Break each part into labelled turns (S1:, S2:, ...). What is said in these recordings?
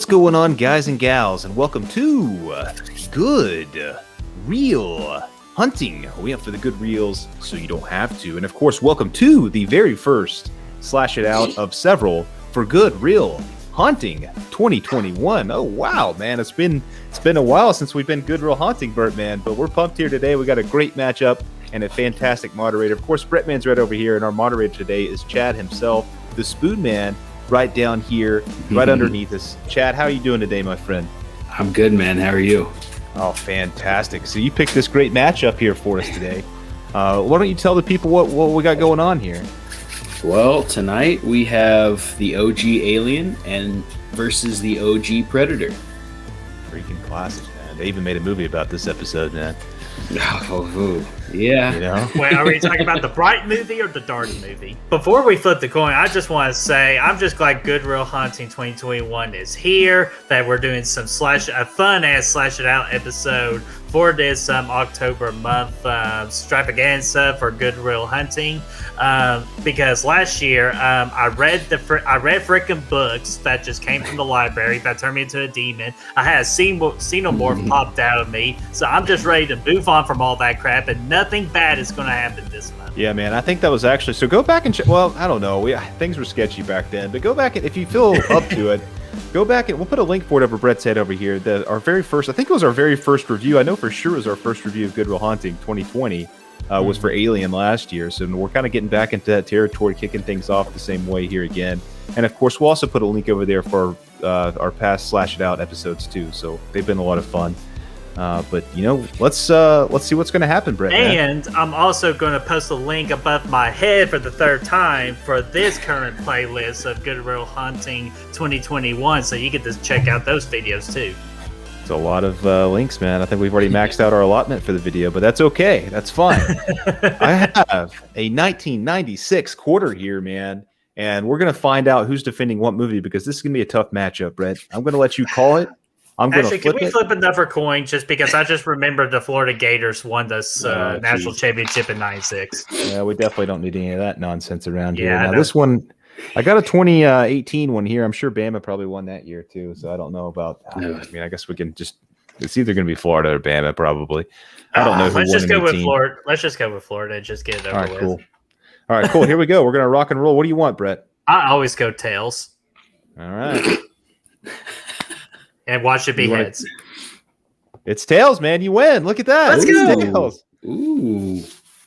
S1: What's going on, guys and gals, and welcome to Good Reel Hunting. We have for the good reels so you don't have to. And of course, welcome to the very first Slash It Out of several for Good Reel Hunting 2021. Oh wow, man, it's been a while since we've been Good Reel Hunting, Burt, man, but we're pumped here today. We got a great matchup and a fantastic moderator. Of course, Brett Man's right over here, and our moderator today is Chad himself, the Spoon Man, right down here, right underneath us. Chad, how are you doing today, my friend?
S2: I'm good, man. How are you?
S1: Oh, fantastic. So you picked this great matchup here for us today. Why don't you tell the people what we got going on here?
S2: Well, tonight we have the OG Alien versus the OG Predator.
S1: Freaking classic, man. They even made a movie about this episode, man.
S2: Oh, yeah.
S1: You know?
S3: Wait, are we talking about the Bright movie or the Dark movie? Before we flip the coin, I just want to say I'm just glad Good Reel Hunting 2021 is here, that we're doing some a fun-ass Slash It Out episode for this October month extravaganza for Good Reel Hunting. Because last year I read freaking books that just came from the library that turned me into a demon. I had a xenomorph popped out of me, so I'm just ready to move on from all that crap, and nothing bad is going to happen this month.
S1: Yeah, man, I think that was actually, so go back and check. Well, I don't know, things were sketchy back then, but go back and if you feel up to it, go back and we'll put a link for it over Brett's head over here. Our very first, I think it was our very first review. I know for sure it was our first review of Good Reel Hunting 2020. Was for Alien last year, so we're kind of getting back into that territory, kicking things off the same way here again. And of course, we'll also put a link over there for our past Slash It Out episodes too. So they've been a lot of fun. But you know, let's see what's going to happen, Brett.
S3: And I'm also going to post a link above my head for the third time for this current playlist of Good Reel Hunting 2021, so you get to check out those videos too.
S1: It's a lot of links, man. I think we've already maxed out our allotment for the video, but that's okay. That's fine. I have a 1996 quarter here, man, and we're going to find out who's defending what movie because this is going to be a tough matchup, Brett. I'm going to let you call it.
S3: Actually, can we flip another coin just because I just remembered the Florida Gators won this national championship in '96.
S1: Yeah, we definitely don't need any of that nonsense around here. Now, this one, I got a 2018 one here. I'm sure Bama probably won that year too, so I don't know about. I mean, I guess we can just. It's either going to be Florida or Bama, probably. I don't know.
S3: Let's just go with Florida. Let's just go with Florida and just get it over with.
S1: Cool. All right, cool. Here we go. We're going to rock and roll. What do you want, Brett?
S3: I always go tails.
S1: All right.
S3: And watch it be heads.
S1: It's tails, man. You win. Look at that.
S3: Let's go.
S1: Tails.
S2: Ooh.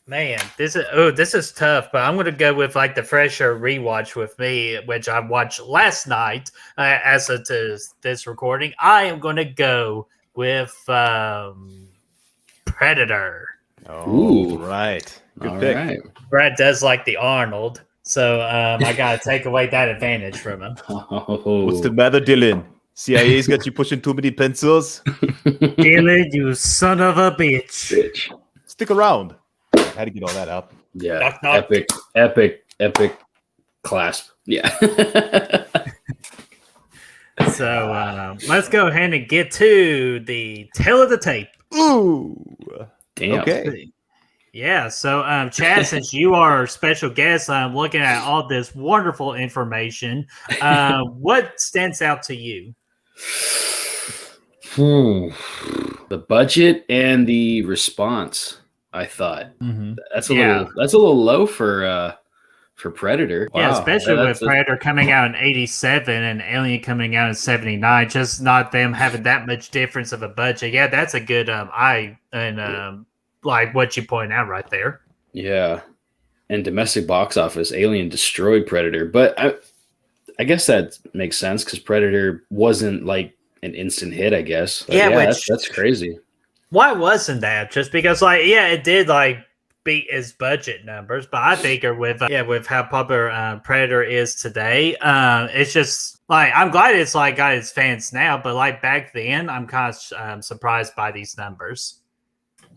S3: Man, this is tough, but I'm going to go with like the fresher rewatch with me, which I watched last night as of this recording. I am going to go with Predator.
S1: Oh, right. Good pick.
S2: Right.
S3: Brad does like the Arnold, so I got to take away that advantage from him.
S2: Oh.
S1: What's the matter, Dylan? CIA's got you pushing too many pencils.
S3: Dylan, you son of a bitch.
S1: Stick around. How to get all that out?
S2: Yeah.
S3: Knock, knock.
S2: Epic clasp. Yeah.
S3: So let's go ahead and get to the tail of the tape.
S1: Ooh.
S2: Damn.
S1: Okay.
S3: Yeah, so Chad, since you are our special guest, I'm looking at all this wonderful information. What stands out to you?
S2: The budget and the response, I thought. That's a little low for Predator.
S3: Yeah,
S2: Wow.
S3: especially with Predator coming out in '87 and Alien coming out in '79. Just not them having that much difference of a budget. Yeah, that's a good like what you point out right there.
S2: Yeah. And domestic box office, Alien destroyed Predator. But I guess that makes sense because Predator wasn't like an instant hit, I guess. But that's crazy.
S3: Why wasn't that? Just because, it did beat his budget numbers, but I figure with how popular Predator is today, it's just I'm glad it's got its fans now, but back then, I'm kind of surprised by these numbers.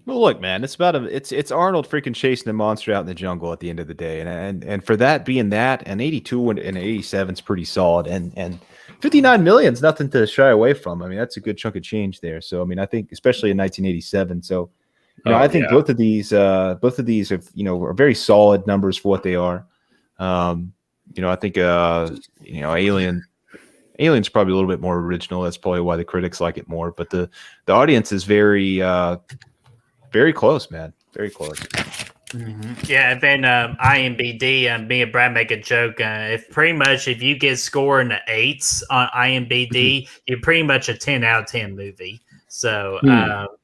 S1: Well, look, man, it's about it's Arnold freaking chasing a monster out in the jungle at the end of the day, and for that being that, and 82 and 87 is pretty solid, and 59 million is nothing to shy away from. I mean, that's a good chunk of change there. So, I mean, I think especially in 1987. So, I think both of these have are very solid numbers for what they are. I think Alien Alien's probably a little bit more original. That's probably why the critics like it more. But the audience is very very close, man. Very close.
S3: Mm-hmm. Yeah, and then IMBD, me and Brad make a joke. If you get score in the 8s on IMBD, you're pretty much a 10 out of 10 movie. So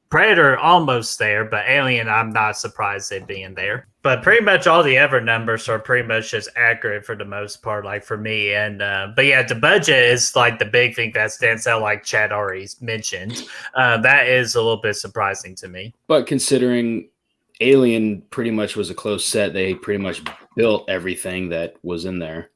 S3: Predator almost there, but Alien, I'm not surprised it being there. But pretty much all the other numbers are pretty much just accurate for the most part, like for me. And but yeah, the budget is like the big thing that stands out, like Chad already mentioned. That is a little bit surprising to me.
S2: But considering Alien pretty much was a closed set, they pretty much built everything that was in there.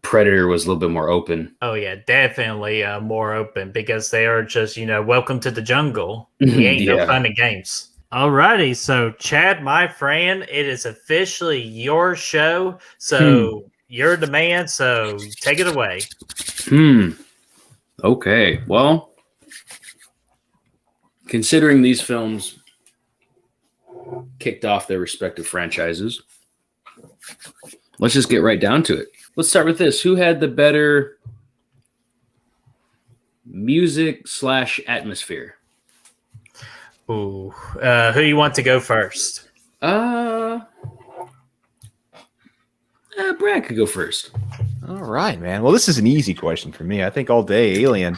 S2: Predator was a little bit more open.
S3: Oh yeah, definitely more open because they are just, welcome to the jungle. We ain't no fun and games. Alrighty, so Chad, my friend, it is officially your show. So you're the man, so take it away.
S2: Okay, well, considering these films kicked off their respective franchises, let's just get right down to it. Let's start with this. Who had the better music / atmosphere?
S3: Ooh, who you want to go first?
S2: Brad could go first.
S1: All right, man. Well, this is an easy question for me. I think all day Alien.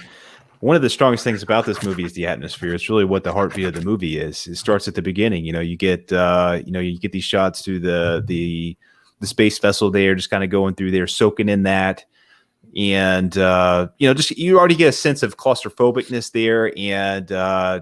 S1: One of the strongest things about this movie is the atmosphere. It's really what the heartbeat of the movie is. It starts at the beginning. You get these shots through the space vessel there, just kind of going through there, soaking in that. And, just you already get a sense of claustrophobicness there and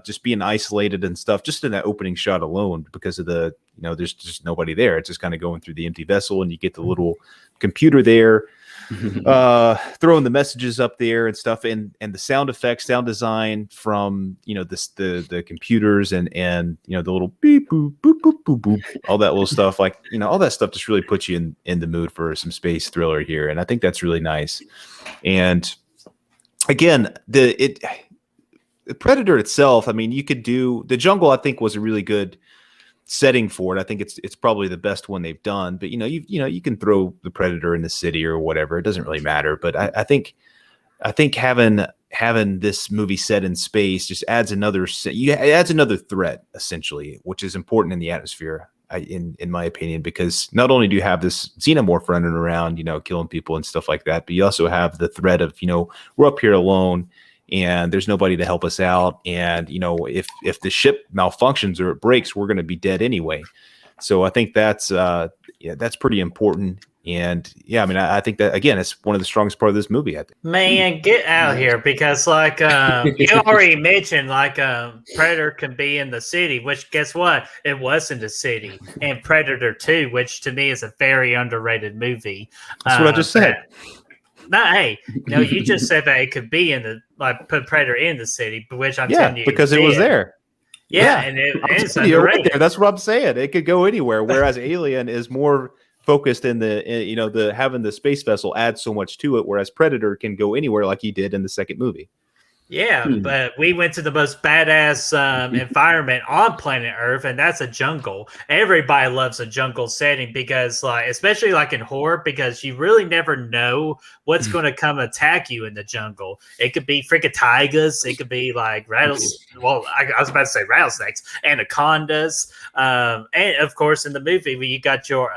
S1: just being isolated and stuff, just in that opening shot alone because of there's just nobody there. It's just kind of going through the empty vessel and you get the little computer there, throwing the messages up there and stuff. And the sound effects, sound design from, the computers and the little beep, boop, boop, boop, boop, boop, all that little stuff, like, all that stuff just really puts you in the mood for some space thriller here. And I think that's really nice. And again, the Predator itself, I mean, you could do the jungle, I think was a really good setting for it. I think it's probably the best one they've done, but you can throw the Predator in the city or whatever. It doesn't really matter. But I think having this movie set in space just adds another threat essentially, which is important in the atmosphere, in my opinion, because not only do you have this xenomorph running around, killing people and stuff like that, but you also have the threat of, we're up here alone and there's nobody to help us out. And, if the ship malfunctions or it breaks, we're going to be dead anyway. So I think that's pretty important. And yeah, I mean, I think that again, it's one of the strongest part of this movie. I think.
S3: Man, get out here because, like, you already mentioned, like, Predator can be in the city, which guess what? It was in the city, and Predator 2, which to me is a very underrated movie.
S1: That's what I just said.
S3: You just said that it could be put Predator in the city, which I'm telling you,
S1: because it was there.
S3: Yeah, and it's
S1: right there. That's what I'm saying. It could go anywhere, whereas Alien is more focused in the having the space vessel adds so much to it, whereas Predator can go anywhere like he did in the second movie.
S3: Yeah, but we went to the most badass environment on planet Earth, and that's a jungle. Everybody loves a jungle setting because, like, especially like in horror, because you really never know what's going to come attack you in the jungle. It could be freaking tigers. It could be like rattlesnakes. Well, I was about to say rattlesnakes, anacondas, and of course in the movie where you got your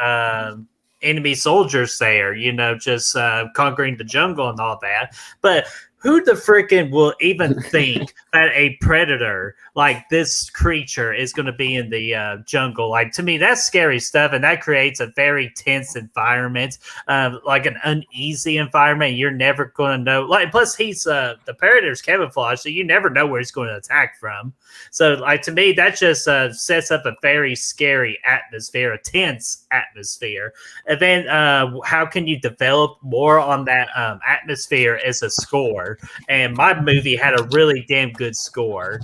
S3: enemy soldiers there, just conquering the jungle and all that, but. Who the frickin' will even think that a predator like this creature is going to be in the jungle? Like, to me, that's scary stuff, and that creates a very tense environment, like an uneasy environment. You're never going to know. Like, plus he's the predator's camouflage, so you never know where he's going to attack from. So, like, to me, that just sets up a very scary atmosphere, a tense atmosphere. And then, how can you develop more on that atmosphere as a score? And my movie had a really damn good score,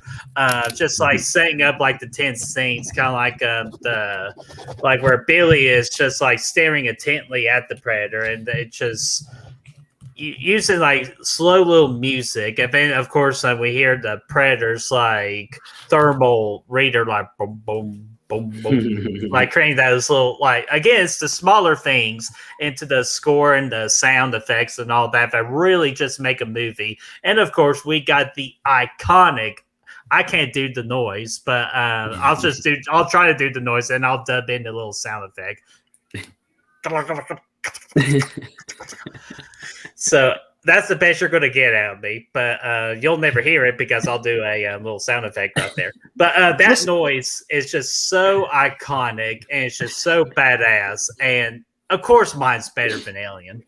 S3: just like setting up like the tense scenes, kind of like where Billy is just like staring intently at the predator, and it just using like slow little music. And then of course we hear the predator's like thermal reader, like boom boom boom, boom, like creating those little, like, again, it's the smaller things into the score and the sound effects and all that really just make a movie. And of course, we got the iconic. I can't do the noise, but I'll try to do the noise and I'll dub in the little sound effect. So that's the best you're going to get out of me, but you'll never hear it because I'll do a little sound effect right there. But that noise is just so iconic and it's just so badass. And of course, mine's better than Alien.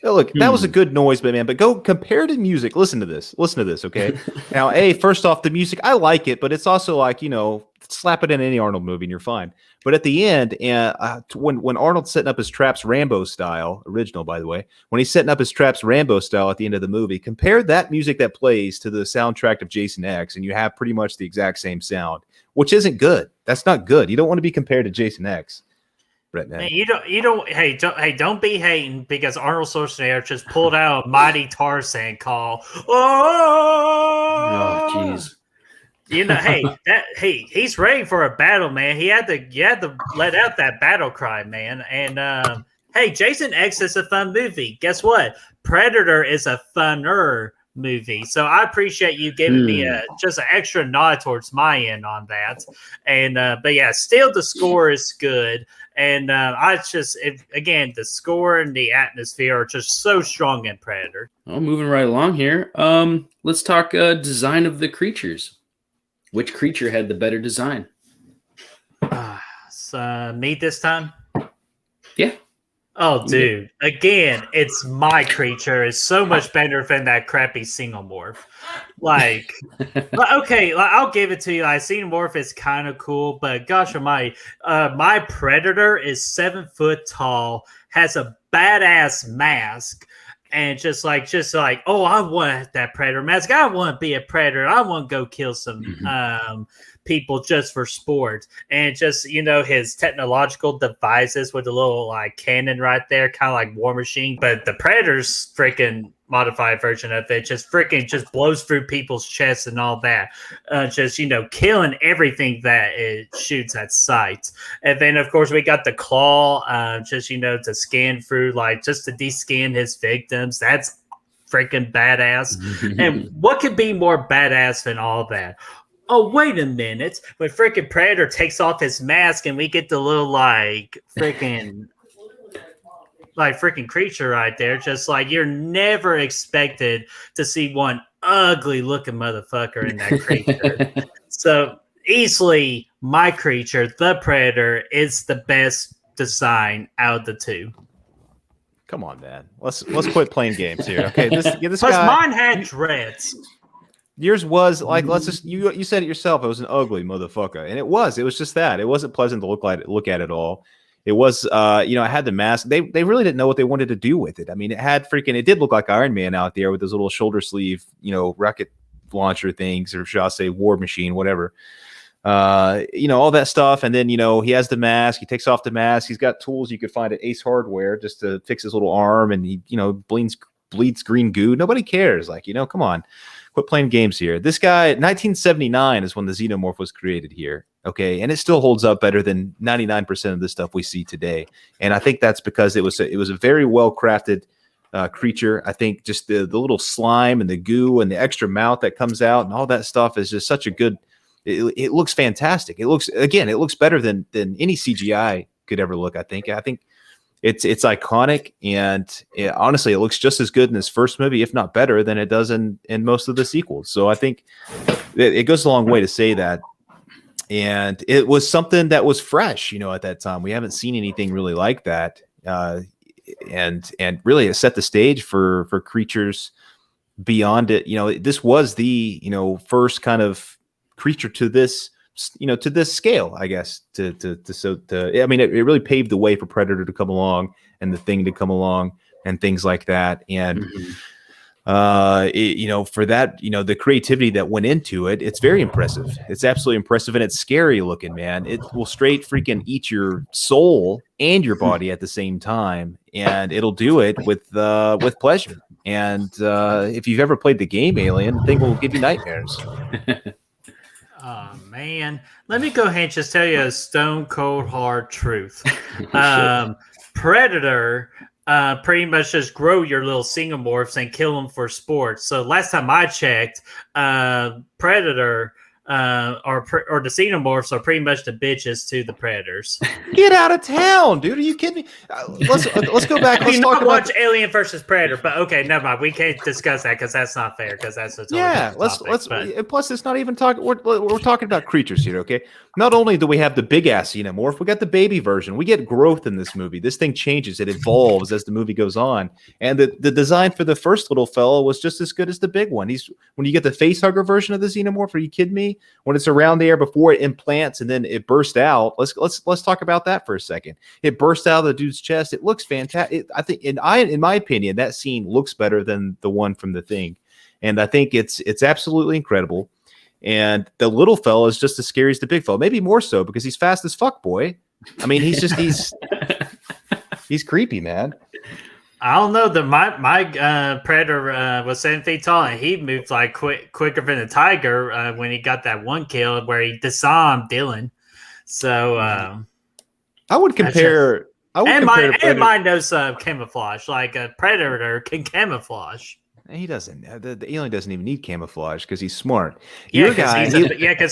S1: Oh, look, that was a good noise, but go compare to music. Listen to this, okay? Now, first off, the music, I like it, but it's also like, slap it in any Arnold movie and you're fine. But at the end, when Arnold's setting up his traps Rambo style, original, by the way, when he's setting up his traps Rambo style at the end of the movie, compare that music that plays to the soundtrack of Jason X, and you have pretty much the exact same sound, which isn't good. That's not good. You don't want to be compared to Jason X.
S3: Man, don't be hating because Arnold Schwarzenegger just pulled out a mighty Tarzan call. Oh,
S2: jeez.
S3: He's ready for a battle, man. He had to let out that battle cry, man. And Jason X is a fun movie. Guess what? Predator is a funner movie. So I appreciate you giving me just an extra nod towards my end on that. And but yeah, still the score is good. And again, the score and the atmosphere are just so strong in Predator.
S2: Well, moving right along here. Let's talk design of the creatures. Which creature had the better design?
S3: Me this time?
S2: Yeah.
S3: Oh, dude. Again, it's my creature. It's so much better than that crappy single morph. Like, okay, I'll give it to you. I seen morph is kind of cool, but gosh almighty, my Predator is 7 foot tall, has a badass mask, and just like, oh, I want that Predator mask. I want to be a Predator. I want to go kill some people just for sport. And just, his technological devices with a little like cannon right there, kind of like War Machine. But the Predator's freaking modified version of it just blows through people's chests and all that. Killing everything that it shoots at sight. And then, of course, we got the claw, to scan through, like, just to de-scan his victims. That's freaking badass. And what could be more badass than all that? Oh, wait a minute. When freaking Predator takes off his mask and we get the little, freaking creature right there, just like you're never expected to see one ugly looking motherfucker in that creature. So easily my creature, the Predator, is the best design out of the two.
S1: Come on, man. Let's quit playing games here. Okay, this
S3: Plus
S1: guy,
S3: mine had dreads.
S1: Yours was like, you said it yourself. It was an ugly motherfucker, and it was just that. It wasn't pleasant to look at all. It was, it had the mask. They really didn't know what they wanted to do with it. I mean, it did look like Iron Man out there with those little shoulder sleeve, rocket launcher things, or should I say War Machine, whatever. All that stuff. And then, he has the mask. He takes off the mask. He's got tools you could find at Ace Hardware just to fix his little arm. And he, bleeds green goo. Nobody cares. Like, come on. Quit playing games here. This guy, 1979 is when the Xenomorph was created here. Okay, and it still holds up better than 99% of the stuff we see today. And I think that's because it was a very well crafted creature. I think just the little slime and the goo and the extra mouth that comes out and all that stuff is just such a good. It looks fantastic. It looks better than any CGI could ever look. I think it's iconic, and honestly, it looks just as good in this first movie, if not better, than it does in most of the sequels. So I think it goes a long way to say that. And it was something that was fresh, at that time. We haven't seen anything really like that, and really it set the stage for creatures beyond it. This was the first kind of creature to this. To this scale, I guess. I mean, it really paved the way for Predator to come along and the Thing to come along and things like that. And for that, the creativity that went into it, it's very impressive. It's absolutely impressive, and it's scary looking, man. It will straight freaking eat your soul and your body at the same time, and it'll do it with pleasure. And if you've ever played the game Alien, the Thing will give you nightmares.
S3: Oh man, let me go ahead and just tell you a stone cold hard truth. Predator pretty much just grow your little xenomorphs and kill them for sports. So last time I checked, Predator or the xenomorphs are pretty much the bitches to the predators.
S1: Get out of town, dude! Are you kidding me? Let's go back. Let's talk about
S3: watch Alien versus Predator, but okay, never mind. We can't discuss that because that's not fair. Because that's a totally
S1: let's.
S3: topic,
S1: Plus, it's not even talking. We're talking about creatures here, okay? Not only do we have the big ass xenomorph, we got the baby version. We get growth in this movie. This thing changes. It evolves as the movie goes on, and the design for the first little fellow was just as good as the big one. When you get the face hugger version of the xenomorph, are you kidding me? When it's around there before it implants and then it bursts out. Let's talk about that for a second. It bursts out of the dude's chest. It looks fantastic. I think, in my opinion, that scene looks better than the one from The Thing, and I think it's absolutely incredible. And the little fella is just as scary as the big fella, maybe more so because he's fast as fuck, boy. I mean, he's creepy, man.
S3: I don't know. My Predator was 7 feet tall, and he moved like quicker than the tiger when he got that one kill where he disarmed Dylan. So
S1: I would compare.
S3: Mine knows camouflage. Like a Predator can camouflage.
S1: He doesn't. The alien doesn't even need camouflage because he's smart.
S3: Because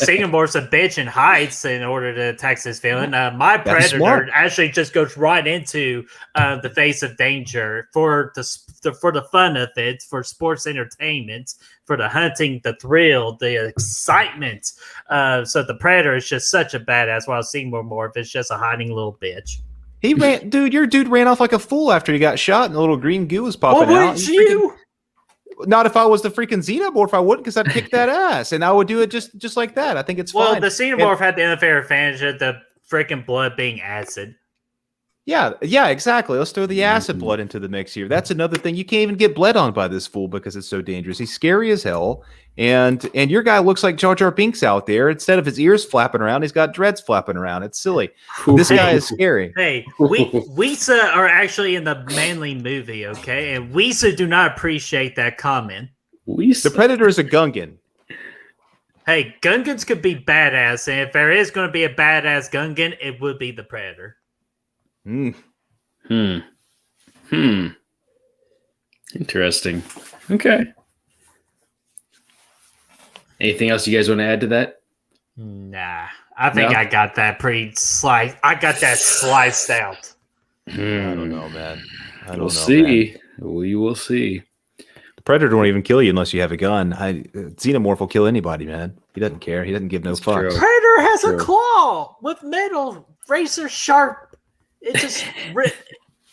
S3: Xenomorph's a bitch and hides in order to attack his villain. My Predator actually just goes right into the face of danger for the fun of it, for sports entertainment, for the hunting, the thrill, the excitement. So the Predator is just such a badass, while Xenomorph is just a hiding little bitch.
S1: He ran, dude. Your dude ran off like a fool after he got shot, and the little green goo was popping out.
S3: Would you?
S1: Not if I was the freaking xenomorph, I wouldn't, because I'd kick that ass, and I would do it just like that. I think it's fine.
S3: Well, the xenomorph had the unfair advantage of the freaking blood being acid.
S1: Yeah, exactly. Let's throw the acid blood into the mix here. That's another thing. You can't even get bled on by this fool because it's so dangerous. He's scary as hell, and your guy looks like Jar Jar Binks out there. Instead of his ears flapping around, he's got dreads flapping around. It's silly. This guy is scary.
S3: Hey, Weesa are actually in the Manly movie, okay? And Weesa do not appreciate that comment.
S1: The Predator is a Gungan.
S3: Hey, Gungans could be badass, and if there is going to be a badass Gungan, it would be the Predator.
S2: Interesting. Okay. Anything else you guys want to add to that?
S3: Nah. I think I got that sliced out.
S1: I don't know, man.
S2: We'll see. We will see.
S1: The Predator won't even kill you unless you have a gun. Xenomorph will kill anybody, man. He doesn't care. He doesn't give no fucks.
S3: Predator has a claw with metal, razor sharp. It just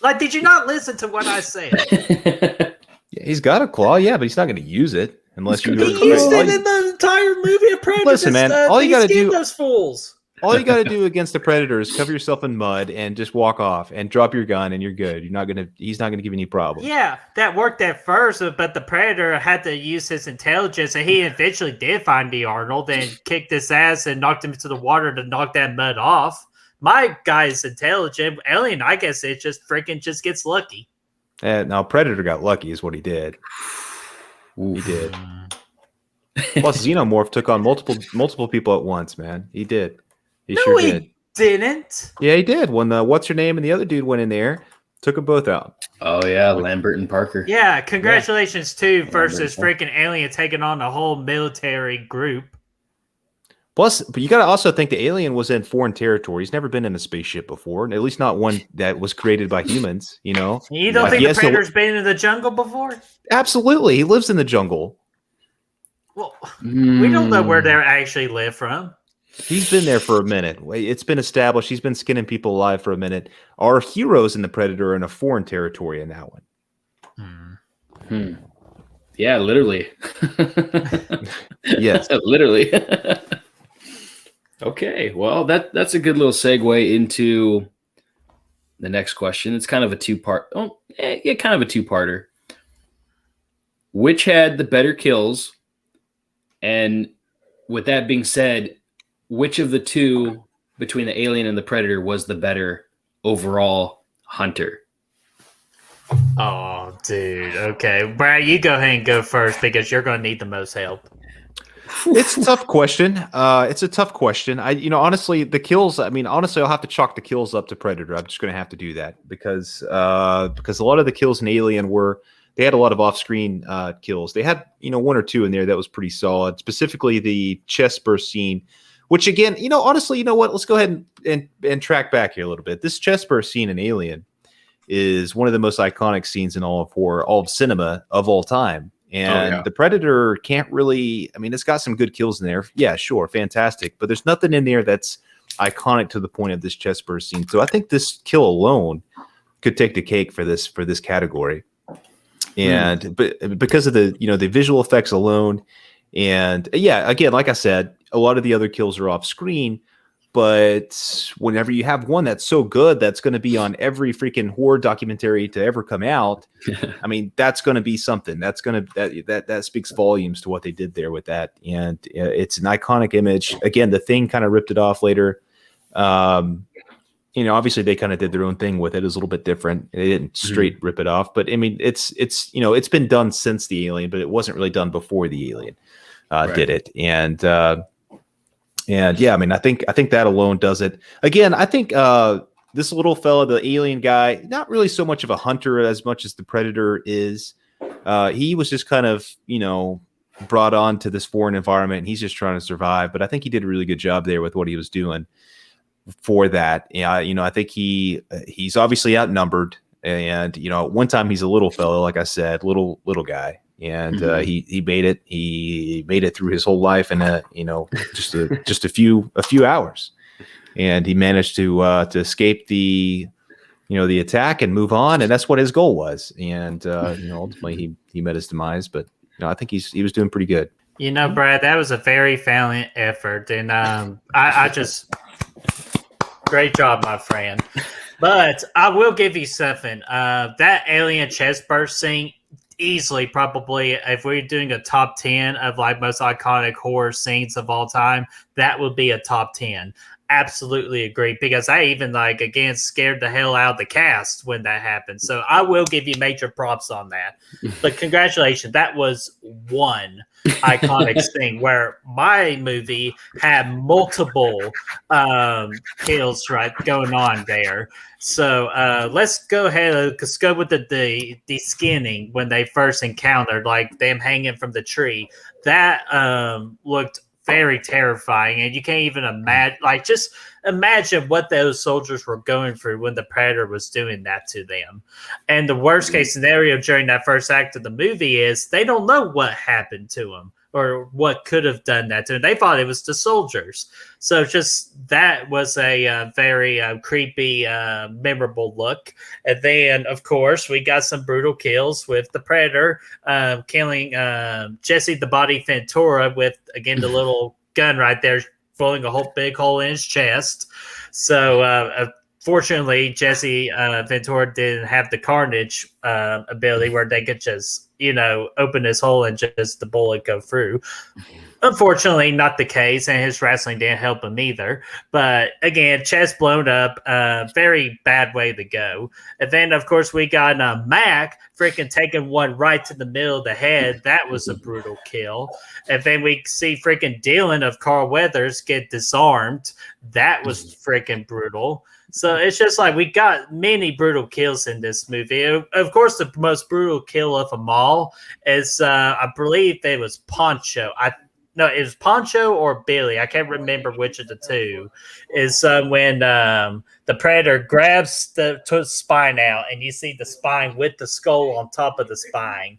S3: like, did you not listen to what I said?
S1: Yeah, he's got a claw, but he's not going to use it unless you.
S3: He used it in the entire movie of Predator.
S1: Listen, man, all you got to do
S3: those fools.
S1: All you got to do against the Predator is cover yourself in mud and just walk off and drop your gun, and you're good. He's not gonna give you any problems.
S3: Yeah, that worked at first, but the Predator had to use his intelligence, and he eventually did find the Arnold and kicked his ass and knocked him into the water to knock that mud off. My guy's intelligent. Alien, I guess it just gets lucky.
S1: Now Predator got lucky is what he did. He did. Plus, Xenomorph took on multiple people at once, man. He did. He
S3: didn't.
S1: Yeah, he did. When the what's her name and the other dude went in there, took them both out.
S2: Oh yeah, Lambert and Parker.
S3: Yeah, congratulations too versus freaking Alien taking on the whole military group.
S1: Plus, but you got to also think the alien was in foreign territory. He's never been in a spaceship before, at least not one that was created by humans. You know,
S3: you don't think the Predator's been in the jungle before?
S1: Absolutely, he lives in the jungle.
S3: Well, we don't know where they actually live from.
S1: He's been there for a minute. It's been established. He's been skinning people alive for a minute. Our heroes in the Predator are in a foreign territory in that one.
S2: Yeah, literally.
S1: Yes,
S2: literally. Okay, well, that's a good little segue into the next question. It's kind of a two-part. Kind of a two-parter. Which had the better kills? And with that being said, which of the two between the alien and the Predator was the better overall hunter?
S3: Oh, dude. Okay, Brad, you go ahead and go first because you're going to need the most help.
S1: It's a tough question. It's a tough question. Honestly, the kills. I mean, honestly, I'll have to chalk the kills up to Predator. I'm just going to have to do that because a lot of the kills in Alien they had a lot of off-screen kills. They had one or two in there that was pretty solid. Specifically, the chest burst scene, which again, honestly, you know what? Let's go ahead and track back here a little bit. This chest burst scene in Alien is one of the most iconic scenes in all of horror, all of cinema of all time. And the Predator can't really, I mean, it's got some good kills in there. Yeah, sure. Fantastic. But there's nothing in there that's iconic to the point of this chest burst scene. So I think this kill alone could take the cake for this category. And but because of the visual effects alone, and again, like I said, a lot of the other kills are off screen. But whenever you have one that's so good, that's going to be on every freaking horror documentary to ever come out. I mean, that's going to be something. That's going to that speaks volumes to what they did there with that, and it's an iconic image. Again, the Thing kind of ripped it off later. Obviously they kind of did their own thing with it. It was a little bit different. They didn't straight rip it off, but I mean, it's been done since the Alien, but it wasn't really done before the Alien did it, And yeah, I mean, I think that alone does it. Again, I think this little fella, the Alien guy, not really so much of a hunter as much as the Predator is. He was just kind of, brought on to this foreign environment, and he's just trying to survive. But I think he did a really good job there with what he was doing for that. Yeah, I think he's obviously outnumbered, and one time he's a little fella, like I said, little guy. And he made it. He made it through his whole life in just a few hours, and he managed to escape the attack and move on. And that's what his goal was. And ultimately he met his demise. But I think he was doing pretty good.
S3: Brad, that was a very valiant effort, and I just great job, my friend. But I will give you something. That alien chest burst scene. Easily, probably, if we're doing a top 10 of like most iconic horror scenes of all time, that would be a top 10. Absolutely agree, because I even again scared the hell out of the cast when that happened. So I will give you major props on that. But congratulations, that was one iconic thing where my movie had multiple kills going on there. So let's go ahead. Let's go with the skinning when they first encountered, them hanging from the tree. That looked very terrifying, and you can't even imagine. Just imagine what those soldiers were going through when the Predator was doing that to them. And the worst case scenario during that first act of the movie is they don't know what happened to them or what could have done that to them. They thought it was the soldiers. So just that was a very creepy, memorable look. And then, of course, we got some brutal kills with the Predator killing Jesse the Body Ventura with, again, the little gun right there, blowing a whole big hole in his chest. So fortunately, Jesse Ventura didn't have the carnage ability where they could just, open his hole and just the bullet go through. Unfortunately, not the case, and his wrestling didn't help him either. But again, chest blown up, very bad way to go. And then, of course, we got Mac freaking taking one right to the middle of the head. That was a brutal kill. And then we see freaking Dylan of Carl Weathers get disarmed. That was freaking brutal. So it's just we got many brutal kills in this movie. Of course, the most brutal kill of them all is, I believe it was Poncho. No, it was Poncho or Billy. I can't remember which of the two. Is when the Predator grabs the spine out, and you see the spine with the skull on top of the spine.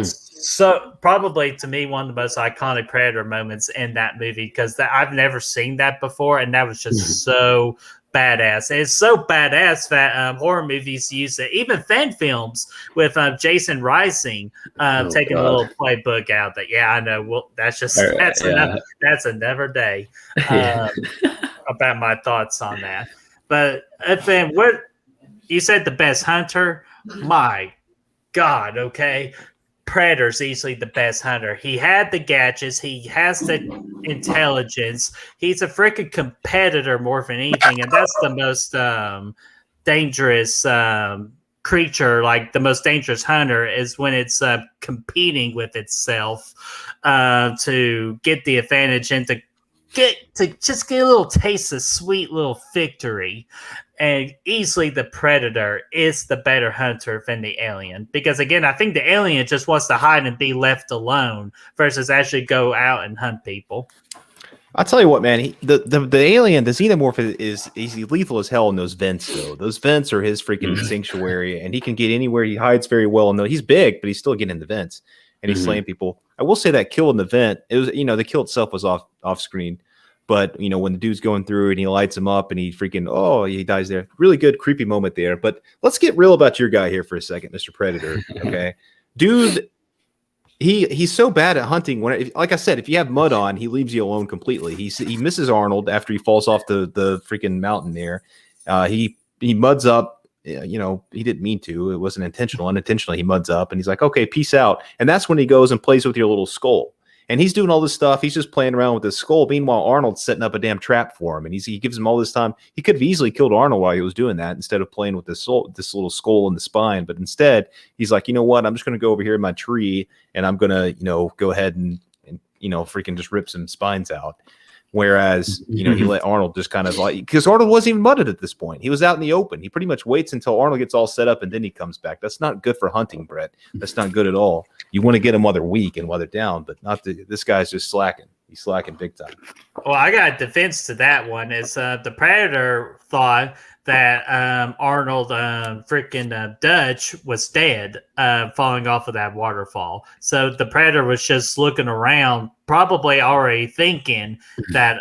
S3: So probably, to me, one of the most iconic Predator moments in that movie, because I've never seen that before, and that was just so badass. And it's so badass that horror movies use it, even fan films with Jason Rising taking a little playbook out. That I know. Well, that's another day about my thoughts on that. But then what you said, the best hunter? My God, okay. Predator's easily the best hunter. He had the gadgets. He has the intelligence. He's a freaking competitor more than anything, and that's the most dangerous creature, like the most dangerous hunter, is when it's competing with itself to get the advantage and to just get a little taste of sweet little victory. And easily the predator is the better hunter than the alien, because again, I think the alien just wants to hide and be left alone versus actually go out and hunt people.
S1: I'll tell you what, man. The alien, the xenomorph is he's lethal as hell in those vents, though. Those vents are his freaking sanctuary, and he can get anywhere. He hides very well. And he's big, but he's still getting in the vents, and he's slaying people. I will say that kill in the vent, it was the kill itself was off screen, but when the dude's going through and he lights him up and he he dies there. Really good creepy moment there. But let's get real about your guy here for a second, Mr. Predator. Okay, dude. He's so bad at hunting. Like I said, if you have mud on, he leaves you alone completely. He misses Arnold after he falls off the freaking mountain there. He muds up. He didn't mean to. It wasn't intentional. Unintentionally, he muds up, and he's like, "Okay, peace out." And that's when he goes and plays with your little skull. And he's doing all this stuff. He's just playing around with his skull. Meanwhile, Arnold's setting up a damn trap for him, and he gives him all this time. He could have easily killed Arnold while he was doing that instead of playing with this little skull in the spine. But instead, he's like, you know what? I'm just going to go over here in my tree, and I'm going to go ahead and freaking just rip some spines out. Whereas, he let Arnold just kind of because Arnold wasn't even mudded at this point. He was out in the open. He pretty much waits until Arnold gets all set up and then he comes back. That's not good for hunting, Brett. That's not good at all. You want to get them while they're weak and while they're down, but this guy's just slacking. He's slacking big time.
S3: Well, I got a defense to that one. Is the Predator thought that Arnold freaking Dutch was dead, falling off of that waterfall. So the Predator was just looking around, probably already thinking that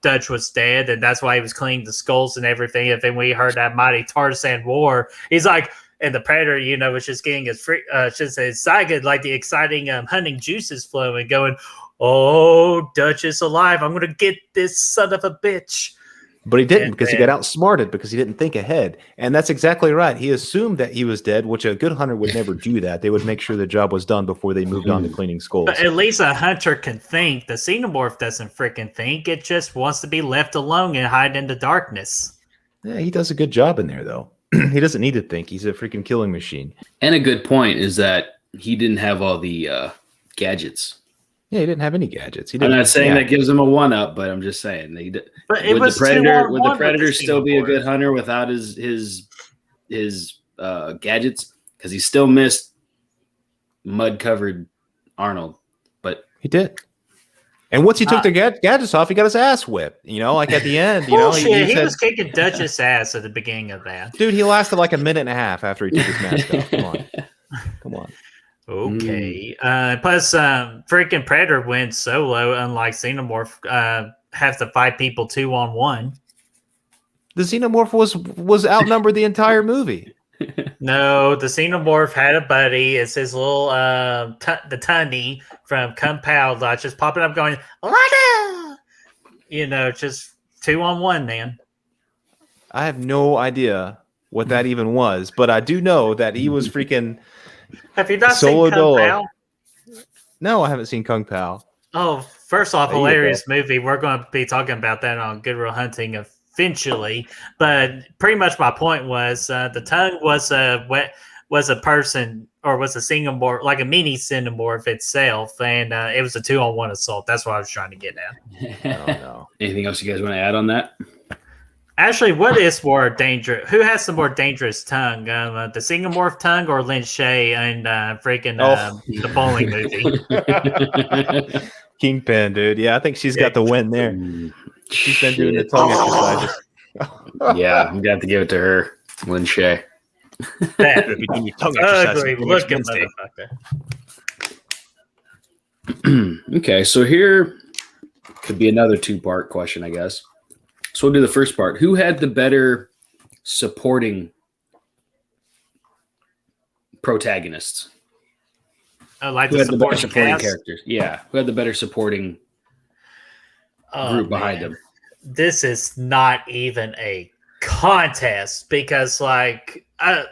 S3: Dutch was dead, and that's why he was cleaning the skulls and everything. And then we heard that mighty Tarzan war. He's like, and the Predator, was just getting his just excited, like the exciting hunting juices flowing, going, "Oh, Dutch is alive! I'm gonna get this son of a bitch."
S1: But he didn't, because he got outsmarted because he didn't think ahead. And that's exactly right. He assumed that he was dead, which a good hunter would never do that. They would make sure the job was done before they moved on to cleaning skulls.
S3: But at least a hunter can think. The xenomorph doesn't freaking think. It just wants to be left alone and hide in the darkness.
S1: Yeah, he does a good job in there, though. He doesn't need to think. He's a freaking killing machine.
S2: And a good point is that he didn't have all the gadgets.
S1: Yeah, he didn't have any gadgets.
S2: I'm not saying that gives him a one-up, but I'm just saying.
S3: But
S2: would the Predator still be a good hunter without his gadgets? Because he still missed mud-covered Arnold. But
S1: he did. And once he took the gadgets off, he got his ass whipped. Like at the end, he
S3: was kicking Dutch's ass at the beginning of that.
S1: Dude, he lasted like a minute and a half after he took his mask off. Come on.
S3: Okay. Plus, freaking Predator wins solo, unlike Xenomorph have to fight people 2-on-1.
S1: The Xenomorph was outnumbered the entire movie.
S3: No, the Xenomorph had a buddy. It's his little the Tunny from Compound, just popping up, going, "Lada!" Just 2-on-1, man.
S1: I have no idea what that even was, but I do know that he was freaking.
S3: Have you not seen Kung Pao?
S1: No, I haven't seen Kung Pao.
S3: Oh, first off, hilarious movie. We're going to be talking about that on Good Real Hunting eventually. But pretty much my point was the tongue was a person, or was a xenomorph, like a mini xenomorph itself, and it was a 2-on-1 assault. That's what I was trying to get at.
S1: I don't know.
S2: Anything else you guys want to add on that?
S3: Actually, what is more dangerous? Who has the more dangerous tongue? The Xenomorph tongue or Lin Shaye and the bowling movie?
S1: Kingpin, dude. Yeah, I think she's got the win there. She's been doing the tongue exercises.
S2: Yeah, I'm going to have to give it to her, Lin Shaye.
S3: Ugly looking motherfucker.
S2: Okay, so here could be another two-part question, I guess. So we'll do the first part. Who had the better supporting protagonists?
S3: Like
S2: who
S3: the
S2: had the better supporting
S3: cast?
S2: Characters? Yeah, who had the better supporting group behind them?
S3: This is not even a contest because,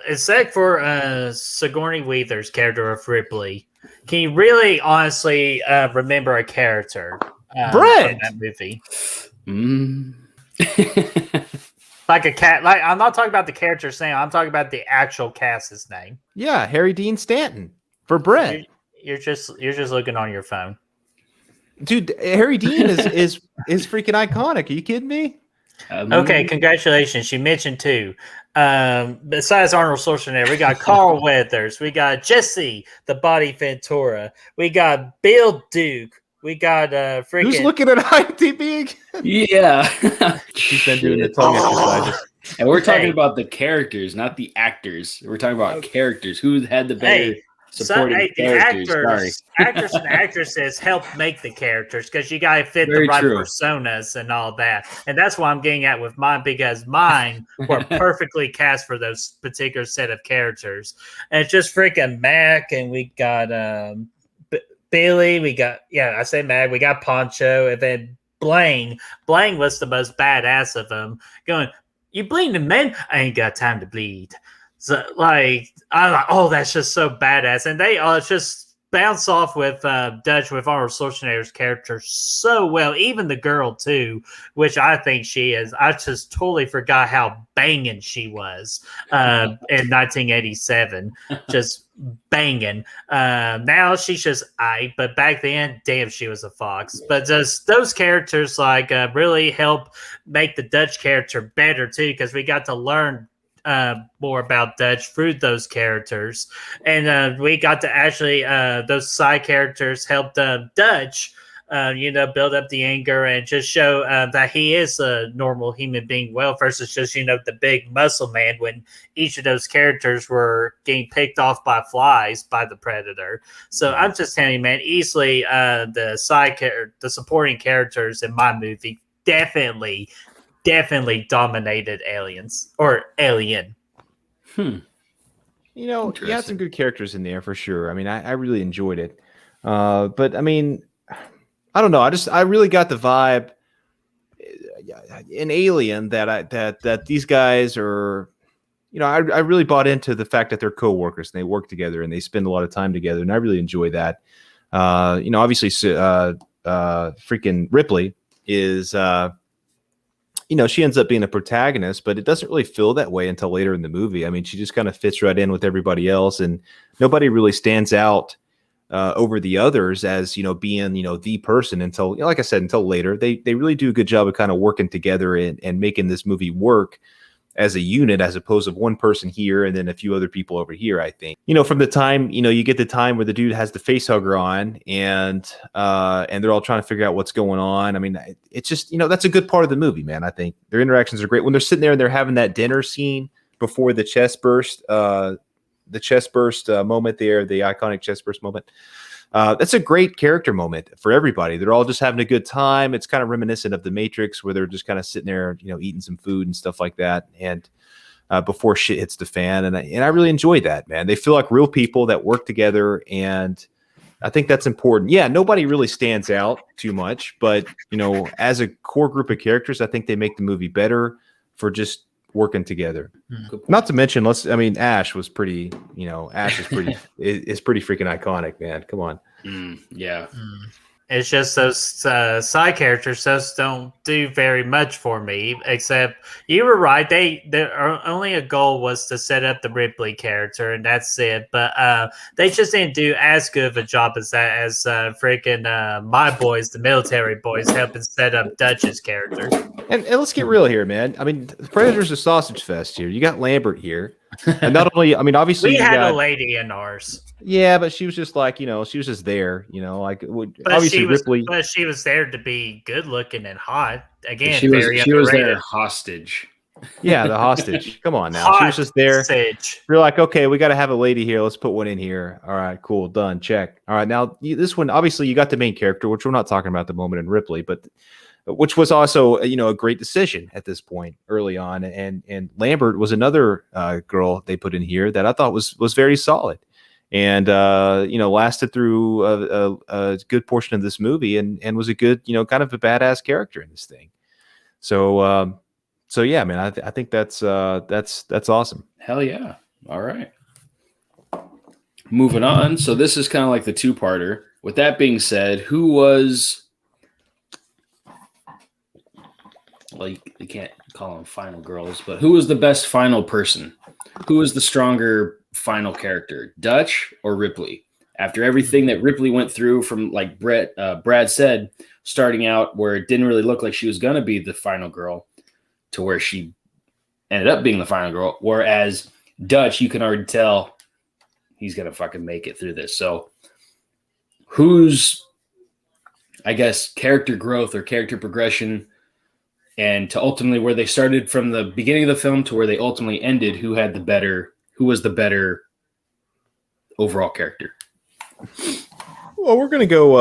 S3: except for Sigourney Weaver's character of Ripley, can you really honestly remember a character
S1: Brett
S3: from that movie? Like a cat. Like I'm not talking about the character's name. I'm talking about the actual cast's name.
S1: Yeah, Harry Dean Stanton for Brett.
S3: You're just looking on your phone,
S1: dude. Harry Dean is freaking iconic. Are you kidding me?
S3: Okay, congratulations. You mentioned two. Besides Arnold Schwarzenegger, we got Carl Weathers, we got Jesse the Body Ventura, we got Bill Duke, we got freaking.
S1: Who's looking at IMDb?
S2: Yeah,
S1: he's been doing the tongue exercises.
S2: And we're talking about the characters, not the actors. We're talking about characters. Who had the better supporting characters?
S3: Actors and actresses help make the characters because you got to fit the right personas and all that. And that's what I'm getting at with mine, because mine were perfectly cast for those particular set of characters. And it's just freaking Mac, and we got Billy, we got, I say Mac, we got Poncho, and then Blaine. Blaine was the most badass of them, going, "You bleeding, man? I ain't got time to bleed." So, like, I'm like, oh, that's just so badass. And they just bounce off with Dutch, with Arnold Schwarzenegger's character so well. Even the girl, too, which I think she is. I just totally forgot how banging she was in 1987. Just banging. Now she's just but back then, damn, she was a fox. But just those characters, like, really help make the Dutch character better, too, because we got to learn more about Dutch through those characters, and we got to actually those side characters helped Dutch build up the anger and just show that he is a normal human being, well, versus just the big muscle man, when each of those characters were getting picked off by flies by the Predator. So I'm just telling you, man, easily the supporting characters in my movie definitely dominated aliens or Alien.
S1: You had some good characters in there for sure. I mean, I really enjoyed it. But I mean, I don't know. I really got the vibe in Alien that these guys are, I really bought into the fact that they're coworkers and they work together and they spend a lot of time together. And I really enjoy that. Obviously, freaking Ripley is, she ends up being a protagonist, but it doesn't really feel that way until later in the movie. I mean, she just kind of fits right in with everybody else, and nobody really stands out over the others as, being, the person until, like I said, until later. They really do a good job of kind of working together and making this movie work as a unit, as opposed to one person here and then a few other people over here. I think, from the time, you get the time where the dude has the face hugger on and they're all trying to figure out what's going on. I mean, it's just, that's a good part of the movie, man. I think their interactions are great when they're sitting there and they're having that dinner scene before the chest burst, moment there, the iconic chest burst moment. That's a great character moment for everybody. They're all just having a good time. It's kind of reminiscent of The Matrix, where they're just kind of sitting there, eating some food and stuff like that. And before shit hits the fan. And I really enjoy that, man. They feel like real people that work together. And I think that's important. Yeah, nobody really stands out too much. But, as a core group of characters, I think they make the movie better for just working together. Not to mention, Ash was pretty, Ash is pretty, is pretty freaking iconic, man. Come on.
S2: Yeah.
S3: It's just those side characters just don't do very much for me, except you were right. Their only a goal was to set up the Ripley character, and that's it. But they just didn't do as good of a job as freaking my boys, the military boys, helping set up Dutch's character.
S1: And let's get real here, man. I mean, Predator's a sausage fest here. You got Lambert here. And not only, obviously
S3: we had a lady in ours.
S1: Yeah, but she was just like, she was just there, obviously Ripley.
S3: But she was there to be good looking and hot. Again,
S2: she was there hostage.
S1: Yeah, the hostage. Come on now. She was just there. We're like, okay, we got to have a lady here. Let's put one in here. All right, cool. Done. Check. All right. Now, this one, obviously, you got the main character, which we're not talking about at the moment in Ripley, but which was also, a great decision at this point early on. And Lambert was another girl they put in here that I thought was very solid. And, lasted through a good portion of this movie and was a good, kind of a badass character in this thing. So yeah, man, I think that's awesome.
S2: Hell yeah. All right. Moving on. So this is kind of like the two-parter. With that being said, who was well, you can't call them final girls, but who was the best final person? Who was the stronger final character, Dutch or Ripley? After everything that Ripley went through, from like Brad said, starting out where it didn't really look like she was going to be the final girl to where she ended up being the final girl. Whereas Dutch, you can already tell he's going to fucking make it through this. So who's, I guess, character growth or character progression, and to ultimately where they started from the beginning of the film to where they ultimately ended, who was the better overall character?
S1: Well, we're going to go,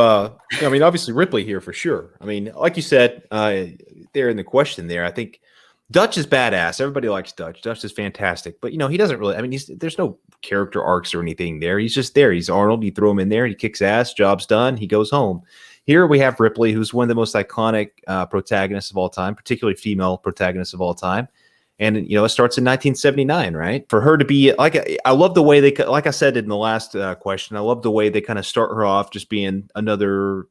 S1: I mean, obviously Ripley here for sure. I mean, like you said, there in the question there, I think Dutch is badass. Everybody likes Dutch. Dutch is fantastic. But, he doesn't really, I mean, there's no character arcs or anything there. He's just there. He's Arnold. You throw him in there. He kicks ass. Job's done. He goes home. Here we have Ripley, who's one of the most iconic protagonists of all time, particularly female protagonists of all time. And, it starts in 1979, right? For her to be like, I love the way they, like I said in the last question, I love the way they kind of start her off just being another,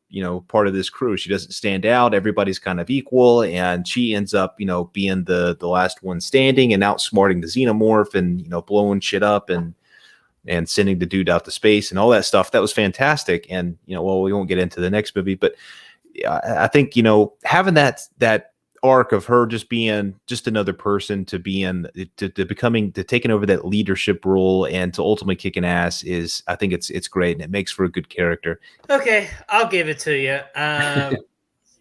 S1: part of this crew. She doesn't stand out. Everybody's kind of equal. And she ends up, being the last one standing and outsmarting the xenomorph and, blowing shit up and sending the dude out to space and all that stuff. That was fantastic. And, well, we won't get into the next movie, but I think, having that arc of her just being just another person to taking over that leadership role and to ultimately kicking ass is, I think it's great, and it makes for a good character.
S3: Okay, I'll give it to you.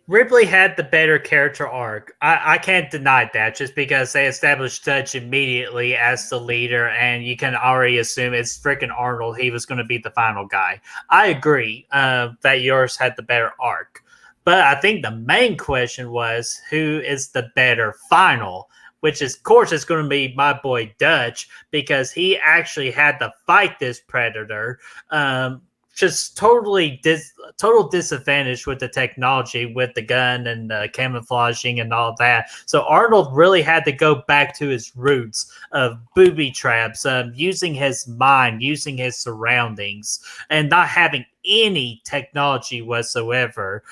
S3: Ripley had the better character arc. I can't deny that, just because they established Dutch immediately as the leader, and you can already assume it's freaking Arnold. He was going to be the final guy. I agree that yours had the better arc. But I think the main question was, who is the better final? Which is, of course, is going to be my boy Dutch, because he actually had to fight this predator. Just total disadvantage with the technology, with the gun and the camouflaging and all that. So Arnold really had to go back to his roots of booby traps, using his mind, using his surroundings, and not having any technology whatsoever.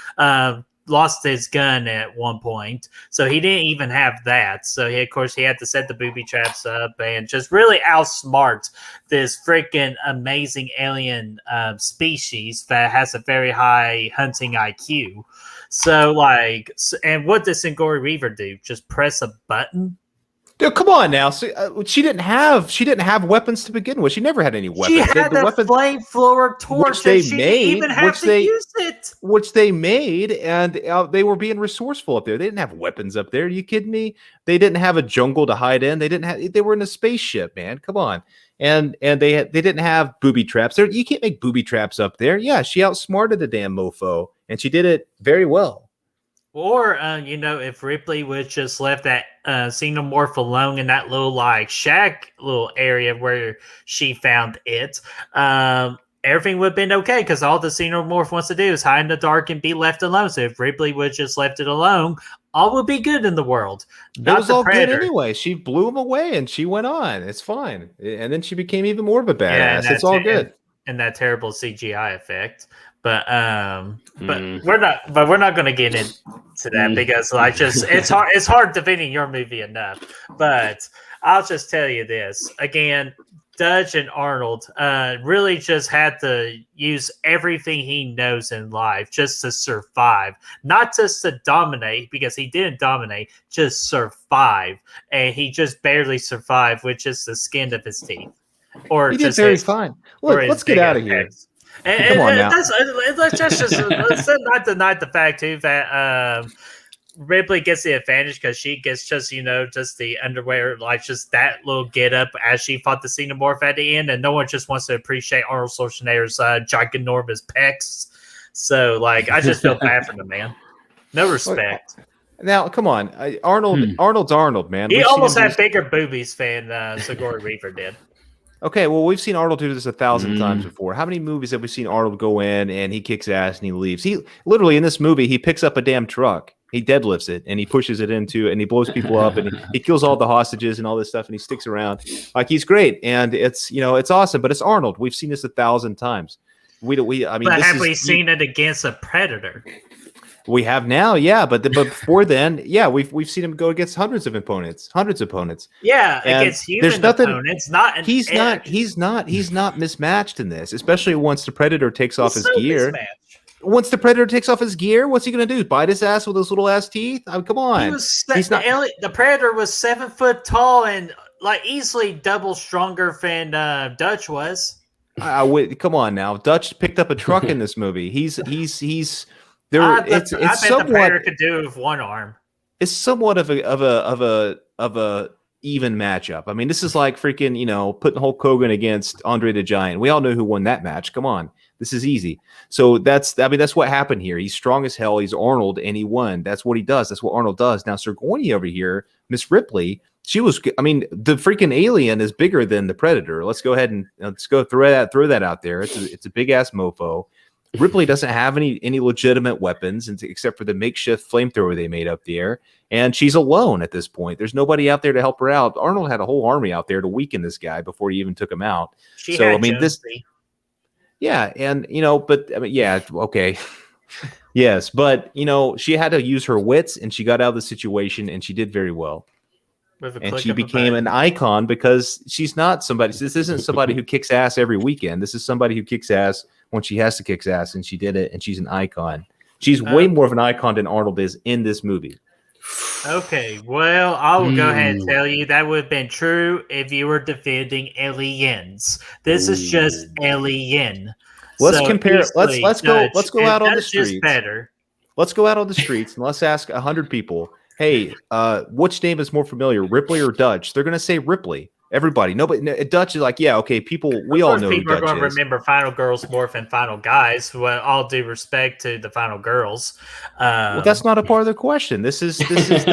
S3: Lost his gun at one point, so he didn't even have that. So he had to set the booby traps up and just really outsmart this freaking amazing alien species that has a very high hunting IQ. So and what does Sigourney Weaver do? Just press a button?
S1: Dude, come on now. So, she didn't have weapons to begin with. She never had any weapons.
S3: She had the flamethrower torch,
S1: which they
S3: she
S1: made,
S3: didn't even have to use it.
S1: Which they made, and they were being resourceful up there. They didn't have weapons up there. Are you kidding me? They didn't have a jungle to hide in. They were in a spaceship, man. Come on. And they didn't have booby traps. You can't make booby traps up there. Yeah, she outsmarted the damn mofo, and she did it very well.
S3: Or, if Ripley would just left that xenomorph alone in that little shack little area where she found it, everything would have been okay, because all the xenomorph wants to do is hide in the dark and be left alone. So if Ripley would just left it alone, all would be good in the world.
S1: It was all good anyway. She blew him away and she went on. It's fine. And then she became even more of a badass. It's all good.
S3: And that terrible CGI effect. But we're not going to get into that, because it's hard defending your movie enough. But I'll just tell you this again: Dutch and Arnold really just had to use everything he knows in life just to survive, not just to dominate, because he didn't dominate, just survive, and he just barely survived with just the skin of his teeth. Or
S1: he did very fine. Look, let's get out of here.
S3: Come on now. Let's not deny the fact too that Ripley gets the advantage, because she gets just the underwear, just that little get up as she fought the xenomorph at the end, and no one just wants to appreciate Arnold Schwarzenegger's ginormous pecs. So I just feel bad for the man. No respect.
S1: Now, come on, Arnold's Arnold, man.
S3: He almost had bigger boobies than Sigourney Weaver did.
S1: Okay, well, we've seen Arnold do this 1,000 times before. How many movies have we seen Arnold go in and he kicks ass and he leaves? He literally, in this movie, he picks up a damn truck. He deadlifts it and he pushes it and he blows people up and he kills all the hostages and all this stuff and he sticks around. He's great, and it's awesome. But it's Arnold. We've seen this 1,000 times. But
S3: have we seen it against a predator?
S1: We have now, yeah, but before then, yeah, we've seen him go against hundreds of opponents.
S3: Yeah,
S1: And
S3: against
S1: there's
S3: human
S1: nothing.
S3: opponents, not an
S1: He's not mismatched in this, especially once the Predator takes off his gear.
S3: mismatched.
S1: Once the Predator takes off his gear, what's he gonna do? Bite his ass with those little ass teeth? I mean, come on.
S3: He's not. The Predator was 7 foot tall and like easily double stronger than Dutch was.
S1: Come on now. Dutch picked up a truck in this movie. He's there.
S3: I bet
S1: somewhat,
S3: the Predator could do it with one arm.
S1: It's somewhat of a even matchup. I mean, this is like freaking, putting Hulk Hogan against Andre the Giant. We all know who won that match. Come on. This is easy. So that's what happened here. He's strong as hell. He's Arnold, and he won. That's what he does. That's what Arnold does. Now, Sigourney over here, Miss Ripley, the freaking alien is bigger than the Predator. Let's go ahead and throw that out there. It's a big ass mofo. Ripley doesn't have any legitimate weapons except for the makeshift flamethrower they made up there, and she's alone at this point. There's nobody out there to help her out. Arnold had a whole army out there to weaken this guy before he even took him out. Yeah, and okay. Yes, but she had to use her wits, and she got out of the situation, and she did very well. And she became an icon because she's not somebody. This isn't somebody who kicks ass every weekend. This is somebody who kicks ass when she has to kick ass, and she did it, and she's an icon. She's way more of an icon than Arnold is in this movie.
S3: Okay, well, I will go ahead and tell you that would have been true if you were defending aliens. This is just alien.
S1: Let's compare. Let's go out on the streets.
S3: Better.
S1: Let's go out on the streets and let's ask 100 people. Hey, which name is more familiar, Ripley or Dutch? They're gonna say Ripley. Everybody, nobody. Dutch is like, yeah, okay. People, we all know.
S3: People
S1: are
S3: going to remember Final Girls more than Final Guys. Well, all due respect to the Final Girls.
S1: Well, that's not a part of the question. This is who's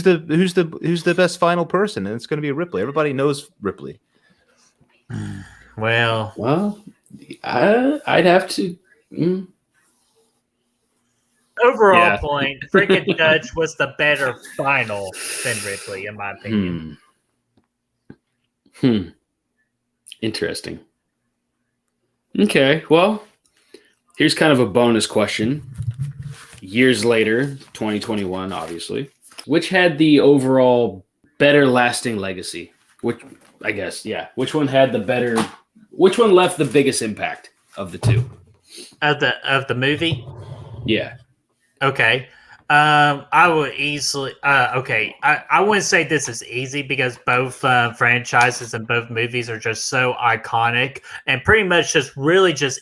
S1: the best final person, and it's going to be Ripley. Everybody knows Ripley.
S3: Well,
S2: I'd have to.
S3: Overall point, freaking Dutch was the better final than Ripley, in my opinion.
S2: Interesting. Okay, well, here's kind of a bonus question. Years later, 2021, obviously, which had the overall better lasting legacy? Which one had the better? Which one left the biggest impact of the two?
S3: Of the movie?
S2: Yeah.
S3: Okay. I would easily. I wouldn't say this is easy because both franchises and both movies are just so iconic and pretty much just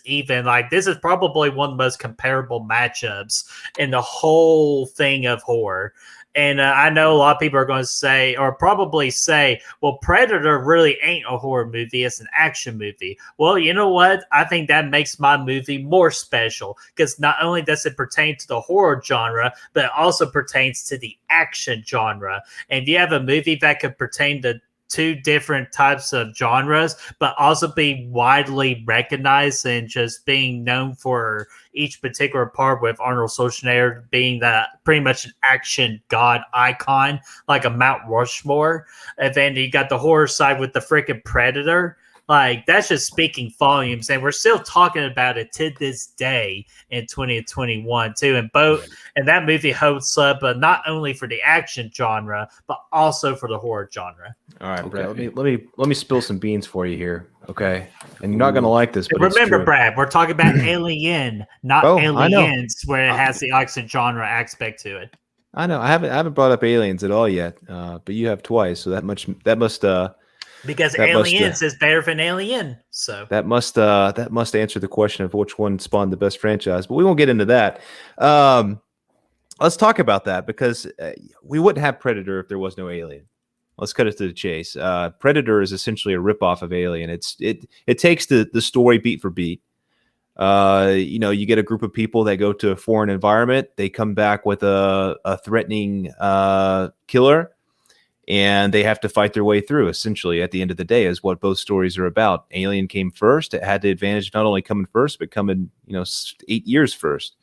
S3: even. Like, this is probably one of the most comparable matchups in the whole thing of horror. And I know a lot of people are going to say, or probably say, well, Predator really ain't a horror movie. It's an action movie. Well, you know what? I think that makes my movie more special because not only does it pertain to the horror genre, but it also pertains to the action genre. And if you have a movie that could pertain to two different types of genres, but also be widely recognized and just being known for each particular part, with Arnold Schwarzenegger being that pretty much an action god icon, like a Mount Rushmore. And then you got the horror side with the freaking Predator. Like, that's just speaking volumes, and we're still talking about it to this day in 2021 too. And that movie holds up, not only for the action genre, but also for the horror genre.
S1: All right, Brad. Let me spill some beans for you here, okay? And you're not gonna like this, but
S3: remember, Brad, we're talking about Alien, not Aliens, where it has the action genre aspect to it.
S1: I know. I haven't brought up Aliens at all yet, but you have twice, so that must.
S3: Because Aliens is better than Alien, so
S1: that must answer the question of which one spawned the best franchise. But we won't get into that. Let's talk about that because we wouldn't have Predator if there was no Alien. Let's cut it to the chase. Predator is essentially a ripoff of Alien. It takes the story beat for beat. You get a group of people that go to a foreign environment. They come back with a threatening killer. And they have to fight their way through, essentially, at the end of the day, is what both stories are about. Alien came first. It had the advantage of not only coming first, but coming, 8 years first.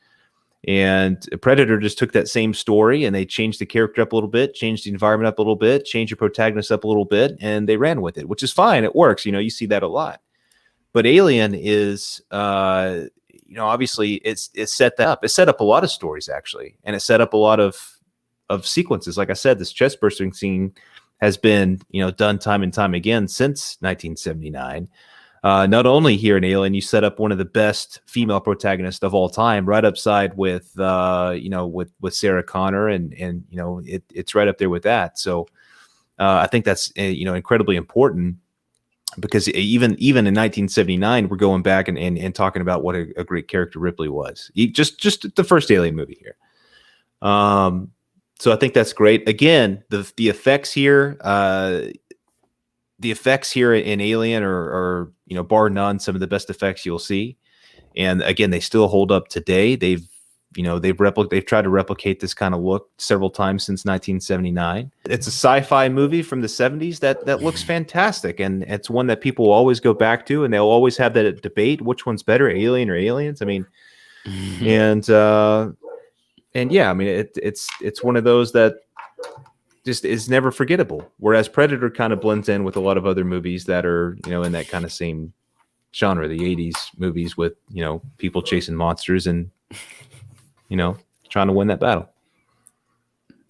S1: And Predator just took that same story and they changed the character up a little bit, changed the environment up a little bit, changed your protagonist up a little bit, and they ran with it, which is fine. It works. You see that a lot. But Alien is, obviously it set that up. It set up a lot of stories actually, and it set up a lot of sequences. Like I said, this chest bursting scene has been done time and time again since 1979. Not only here in Alien, you set up one of the best female protagonists of all time, right upside with with Sarah Connor, and it's right up there with that. So I think that's incredibly important, because even in 1979, we're going back and talking about what a great character Ripley was. Just the first Alien movie here. So I think that's great. Again, the effects here, in Alien are bar none, some of the best effects you'll see. And again, they still hold up today. They've tried to replicate this kind of look several times since 1979. It's a sci-fi movie from the 70s that looks fantastic, and it's one that people will always go back to, and they'll always have that debate, which one's better, Alien or Aliens? I mean, and yeah, I mean, it's one of those that just is never forgettable. Whereas Predator kind of blends in with a lot of other movies that are, in that kind of same genre, the 80s movies with, people chasing monsters and, trying to win that battle.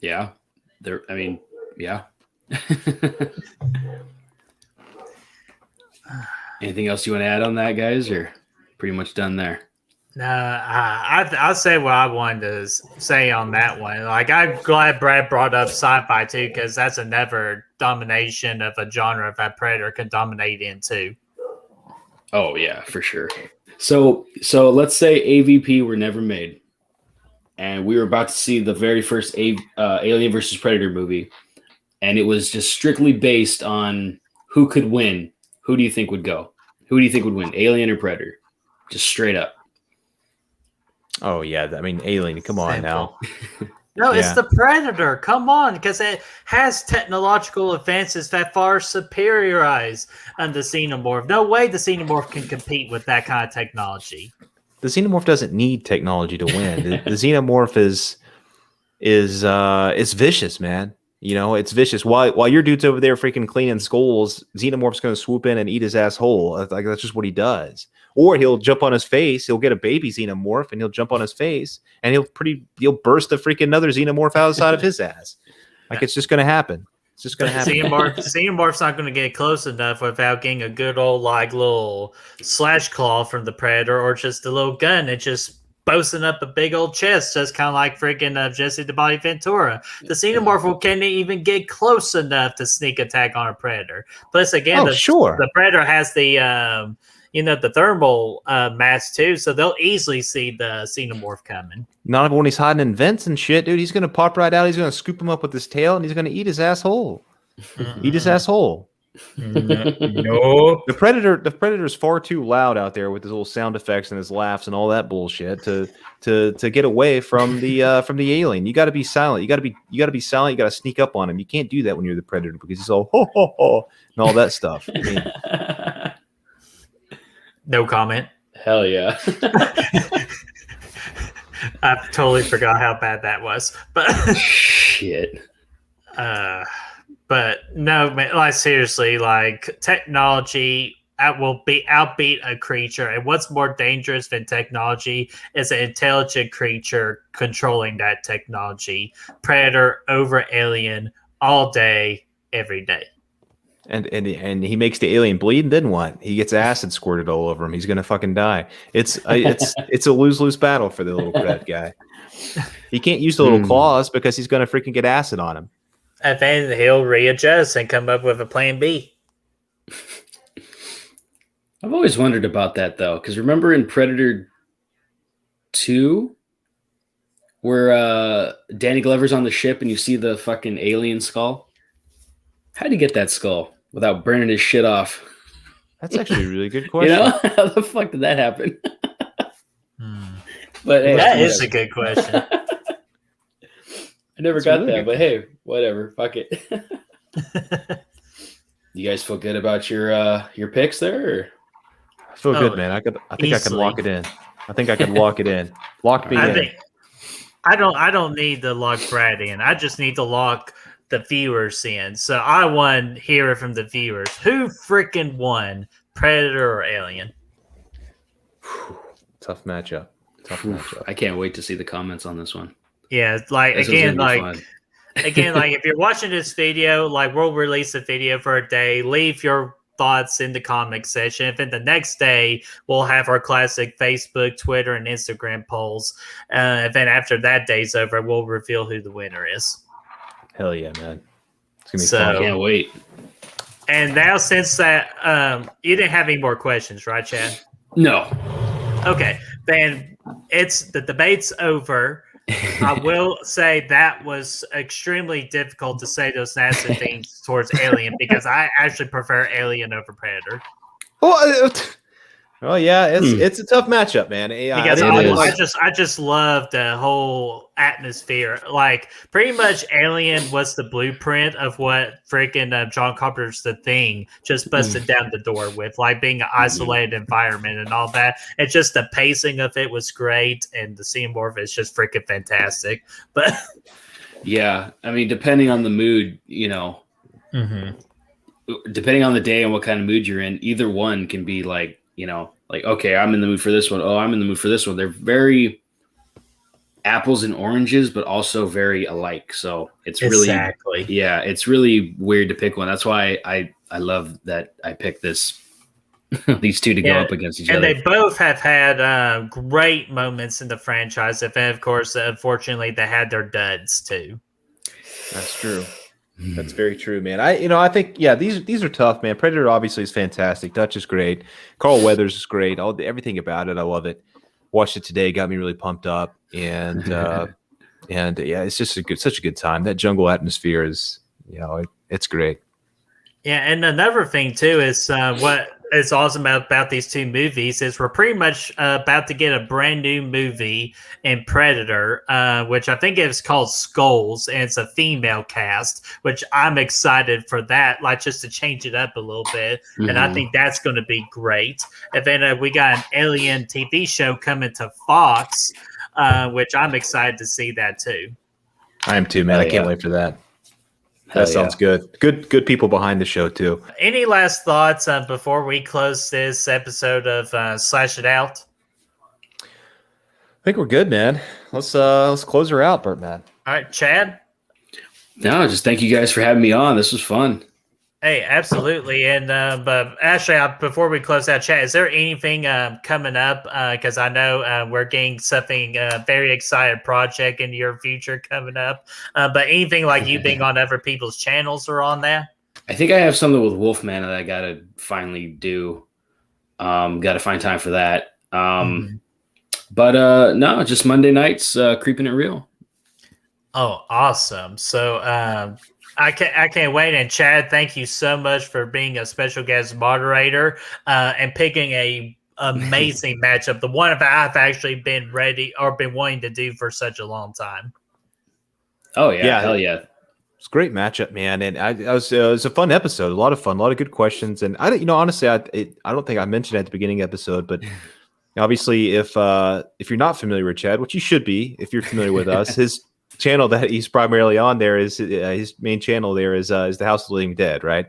S2: Yeah. Yeah. Anything else you want to add on that, guys, or pretty much done there?
S3: No, I'll say what I wanted to say on that one. Like, I'm glad Brad brought up sci-fi too, because that's another domination of a genre that Predator can dominate into.
S2: Oh yeah, for sure. So let's say AVP were never made, and we were about to see the very first Alien versus Predator movie, and it was just strictly based on who could win. Who do you think would go? Who do you think would win, Alien or Predator? Just straight up.
S1: Oh yeah, I mean, Alien. Come on now.
S3: No, it's the Predator. Come on, because it has technological advances that far superiorize the Xenomorph. No way the Xenomorph can compete with that kind of technology.
S1: The Xenomorph doesn't need technology to win. The Xenomorph is vicious, man. It's vicious. While your dude's over there freaking cleaning skulls, Xenomorph's going to swoop in and eat his asshole. Like, that's just what he does. Or he'll jump on his face. He'll get a baby Xenomorph and he'll jump on his face and he'll burst a freaking another Xenomorph outside of his ass. Like, it's just going to happen. It's just going to happen.
S3: Xenomorph's not going to get close enough without getting a good old little slash claw from the Predator, or just a little gun and just boasting up a big old chest, just kind of like freaking Jesse the Body Ventura. The Xenomorph can't even get close enough to sneak attack on a Predator. Plus, again, the Predator has the the thermal mask too, so they'll easily see the Xenomorph coming.
S1: Not when he's hiding in vents and shit, dude. He's gonna pop right out. He's gonna scoop him up with his tail, and he's gonna eat his asshole. Eat his asshole.
S3: No.
S1: The Predator's far too loud out there with his little sound effects and his laughs and all that bullshit to get away from the Alien. You got to be silent. You got to be silent. You got to sneak up on him. You can't do that when you're the Predator, because he's all ho ho ho and all that stuff. I mean,
S3: no comment.
S2: Hell yeah.
S3: I totally forgot how bad that was. But
S2: shit.
S3: But no, man, like, seriously, like, technology will outbeat a creature. And what's more dangerous than technology is an intelligent creature controlling that technology. Predator over Alien all day, every day.
S1: And he makes the alien bleed, and then what? He gets acid squirted all over him. He's gonna fucking die. It's a lose-lose battle for the little red guy. He can't use the little claws because he's gonna freaking get acid on him.
S3: And then he'll readjust and come up with a plan B.
S2: I've always wondered about that, though, because remember in Predator 2, where Danny Glover's on the ship and you see the fucking alien skull? How'd he get that skull without burning his shit off?
S1: That's actually a really good question.
S2: How the fuck did that happen? But hey,
S3: that is a good question.
S2: I never got that, but hey, whatever. Fuck it. You guys feel good about your picks there? Or?
S1: I feel good, man. I think easily. I can lock it in. I think I can lock it in. Lock me in.
S3: I don't need to lock Brad in. I just need to lock the viewers in. So I want to hear it from the viewers. Who freaking won, Predator or Alien?
S1: Tough matchup.
S2: I can't wait to see the comments on this one.
S3: Yeah, like again, if you're watching this video, like we'll release a video for a day. Leave your thoughts in the comment section. If in the next day we'll have our classic Facebook, Twitter, and Instagram polls. And then after that day's over, we'll reveal who the winner is.
S1: Hell yeah, man! It's gonna be fun.
S2: I can't wait.
S3: And now, since that, you didn't have any more questions, right, Chad?
S2: No.
S3: Okay, then the debate's over. I will say that was extremely difficult to say those nasty things towards Alien because I actually prefer Alien over Predator.
S1: Well, yeah, it's a tough matchup, man.
S3: Because I just love the whole atmosphere. Like, pretty much Alien was the blueprint of what freaking John Carpenter's The Thing just busted down the door with, like being an isolated environment and all that. And just the pacing of it was great, and the xenomorph is just freaking fantastic. But
S2: yeah, I mean, depending on the mood, depending on the day and what kind of mood you're in, either one can be like, okay, I'm in the mood for this one. Oh, I'm in the mood for this one. They're very apples and oranges, but also very alike. So it's really, it's really weird to pick one. That's why I love that I picked these two to go up against each other.
S3: And they both have had great moments in the franchise. And of course, unfortunately, they had their duds too.
S1: That's true. That's very true, man. I think these are tough, man. Predator obviously is fantastic. Dutch is great. Carl Weathers is great. Everything about it, I love it. Watched it today, got me really pumped up, and it's just such a good time. That jungle atmosphere is, it's great.
S3: Yeah, and another thing too is what is awesome about these two movies is we're pretty much about to get a brand new movie in Predator, which I think is called Skulls, and it's a female cast, which I'm excited for that, like just to change it up a little bit, and I think that's going to be great. And then we got an Alien TV show coming to Fox, which I'm excited to see that too.
S1: I am too, man. I can't wait for that. That sounds good. Good people behind the show too.
S3: Any last thoughts before we close this episode of Slash It Out?
S1: I think we're good, man. Let's close her out, Bert, man.
S3: All right, Chad.
S2: No, just thank you guys for having me on. This was fun.
S3: Hey, absolutely. And but actually, before we close out, Chad, is there anything coming up? Because I know we're getting something very exciting project in your future coming up. But anything like you being on other people's channels or on that?
S2: I think I have something with Wolfman that I got to finally do. Got to find time for that. But no, just Monday nights, Creeping It Real.
S3: Oh, awesome. So I can't wait. And Chad, thank you so much for being a special guest moderator and picking a amazing matchup. The one that I've actually been ready or been wanting to do for such a long time.
S2: Oh yeah, hell yeah.
S1: It's a great matchup, man. And it was a fun episode, a lot of fun, a lot of good questions. And honestly, I don't think I mentioned it at the beginning of the episode, but obviously if you're not familiar with Chad, which you should be, if you're familiar with us, his channel that he's primarily on there is his main channel there is the House of the Living Dead, right?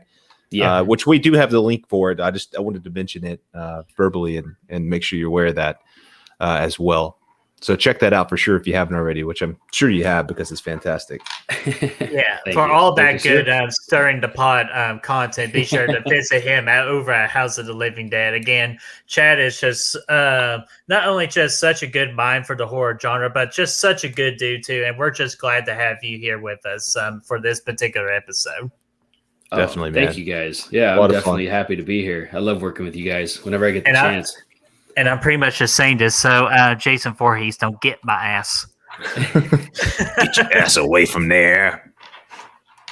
S1: Yeah, which we do have the link for it. I wanted to mention it verbally and make sure you're aware of that as well. So check that out for sure if you haven't already, which I'm sure you have because it's fantastic.
S3: Yeah, for all that good stirring the pot content, be sure to visit him over at House of the Living Dead. Again, Chad is just not only just such a good mind for the horror genre, but just such a good dude too. And we're just glad to have you here with us for this particular episode.
S1: Definitely, man.
S2: Thank you guys. Yeah, I'm definitely happy to be here. I love working with you guys whenever I get the chance.
S3: And I'm pretty much just saying this so Jason Voorhees don't get my ass.
S1: Get your ass away from there.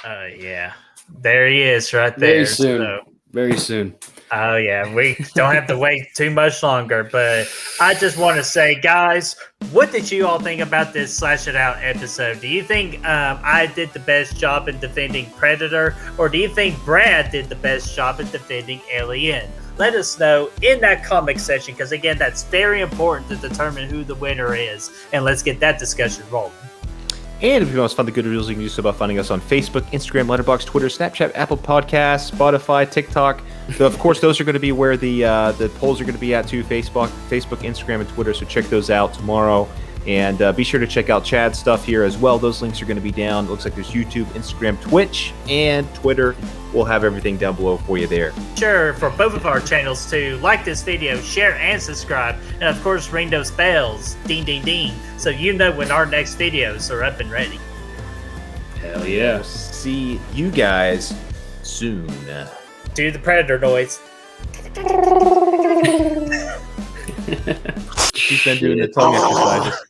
S3: Yeah. There he is right there.
S2: Very soon. Very soon.
S3: Oh, yeah. We don't have to wait too much longer. But I just want to say, guys, what did you all think about this Slash It Out episode? Do you think I did the best job in defending Predator? Or do you think Brad did the best job in defending Alien? Let us know in that comment section, because again, that's very important to determine who the winner is. And let's get that discussion rolling.
S1: And if you want to find the good reels, you can do so by finding us on Facebook, Instagram, Letterboxd, Twitter, Snapchat, Apple Podcasts, Spotify, TikTok. So of course, those are going to be where the polls are going to be at too, Facebook, Instagram, and Twitter. So check those out tomorrow. And be sure to check out Chad's stuff here as well. Those links are going to be down. It looks like there's YouTube, Instagram, Twitch, and Twitter. We'll have everything down below for you there.
S3: Sure, for both of our channels to like this video, share, and subscribe. And of course, ring those bells. Ding, ding, ding. So you know when our next videos are up and ready.
S2: Hell yeah.
S1: We'll see you guys soon.
S3: Do the Predator noise.
S1: She's been doing the tongue exercises.